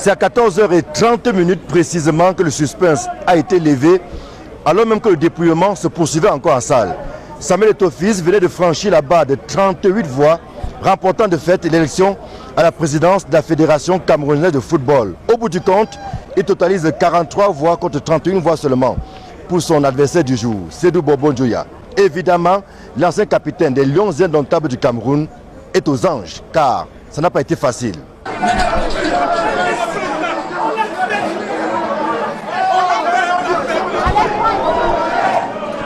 C'est à 14h30 précisément que le suspense a été levé, alors même que le dépouillement se poursuivait encore en salle. Samuel Eto'o-Fils venait de franchir la barre de 38 voix, remportant de fait l'élection à la présidence de la Fédération camerounaise de football. Au bout du compte, il totalise 43 voix contre 31 voix seulement pour son adversaire du jour, Sédou Bobo Njoya. Évidemment, l'ancien capitaine des Lions indomptables du Cameroun est aux anges, car ça n'a pas été facile.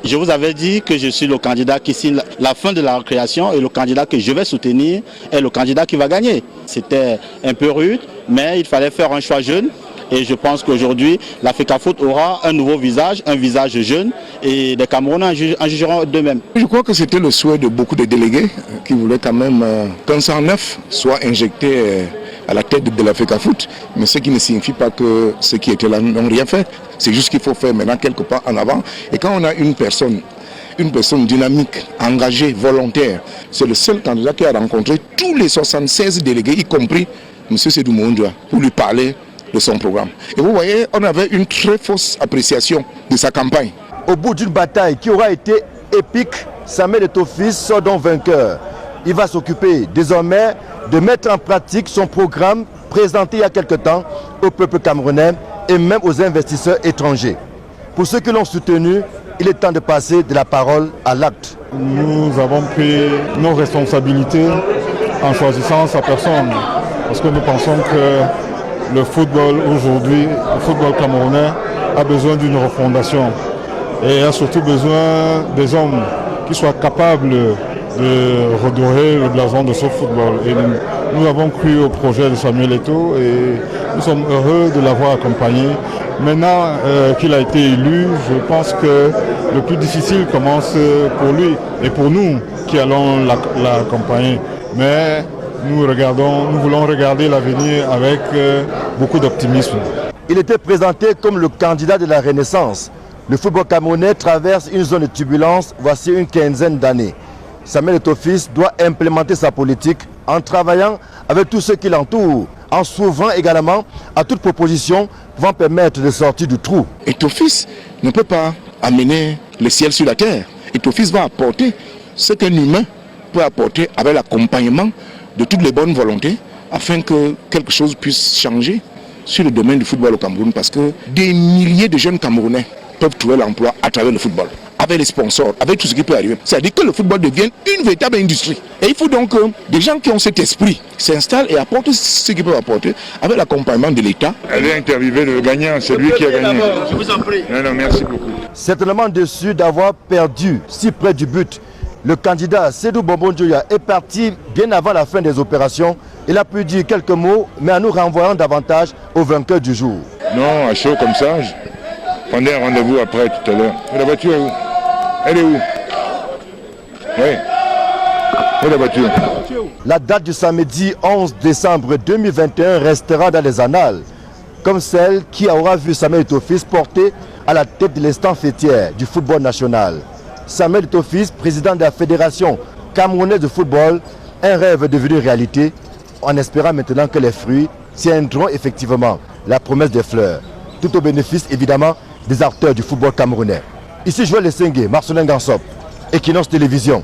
Je vous avais dit que je suis le candidat qui signe la fin de la récréation et le candidat que je vais soutenir est le candidat qui va gagner. C'était un peu rude, mais il fallait faire un choix jeune. Et je pense qu'aujourd'hui, la FECAFOOT aura un nouveau visage, un visage jeune, et les Camerounais en jugeront d'eux-mêmes. Je crois que c'était le souhait de beaucoup de délégués qui voulaient quand même qu'un sang neuf soit injecté à la tête de la FECAFOOT, mais ce qui ne signifie pas que ceux qui étaient là n'ont rien fait. C'est juste qu'il faut faire maintenant quelques pas en avant. Et quand on a une personne dynamique, engagée, volontaire, c'est le seul candidat qui a rencontré tous les 76 délégués, y compris M. Sédou Njoya, pour lui parler de son programme. Et vous voyez, on avait une très fausse appréciation de sa campagne. Au bout d'une bataille qui aura été épique, Samuel Eto'o-Fils sort donc vainqueur. Il va s'occuper désormais de mettre en pratique son programme présenté il y a quelque temps au peuple camerounais et même aux investisseurs étrangers. Pour ceux qui l'ont soutenu, il est temps de passer de la parole à l'acte. Nous avons pris nos responsabilités en choisissant sa personne, parce que nous pensons que le football aujourd'hui, le football camerounais a besoin d'une refondation et a surtout besoin des hommes qui soient capables de redorer le blason de ce football. Et nous avons cru au projet de Samuel Eto'o et nous sommes heureux de l'avoir accompagné. Maintenant qu'il a été élu, je pense que le plus difficile commence pour lui et pour nous qui allons l'accompagner. Mais nous voulons regarder l'avenir avec beaucoup d'optimisme. Il était présenté comme le candidat de la Renaissance. Le football camerounais traverse une zone de turbulence voici une quinzaine d'années. Samuel Eto'o-Fils doit implémenter sa politique en travaillant avec tous ceux qui l'entourent, en s'ouvrant également à toute proposition pouvant permettre de sortir du trou. Eto'o-Fils ne peut pas amener le ciel sur la terre. Eto'o-Fils va apporter ce qu'un humain peut apporter avec l'accompagnement de toutes les bonnes volontés afin que quelque chose puisse changer sur le domaine du football au Cameroun, parce que des milliers de jeunes Camerounais peuvent trouver l'emploi à travers le football, avec les sponsors, avec tout ce qui peut arriver. C'est-à-dire que le football devienne une véritable industrie. Et il faut donc que des gens qui ont cet esprit s'installent et apportent ce qu'ils peuvent apporter avec l'accompagnement de l'État. Allez interviewer le gagnant, c'est lui qui a gagné. Je vous en prie. Non, merci beaucoup. Certainement déçu d'avoir perdu si près du but. Le candidat Sédou Bobo Njoya est parti bien avant la fin des opérations. Il a pu dire quelques mots, mais en nous renvoyant davantage au vainqueur du jour. Non, à chaud comme ça, prenez un rendez-vous après tout à l'heure. La voiture est où? Elle est où? Oui. Où est la voiture? La date du samedi 11 décembre 2021 restera dans les annales, comme celle qui aura vu Samuel Eto'o-Fils porter à la tête de l'instant fêtière du football national. Samuel Eto'o-Fils, président de la Fédération camerounaise de football, un rêve devenu réalité, en espérant maintenant que les fruits tiendront effectivement la promesse des fleurs, tout au bénéfice évidemment des acteurs du football camerounais. Ici Joël Lessengue, Marcelin Gansop, Equinox Télévision.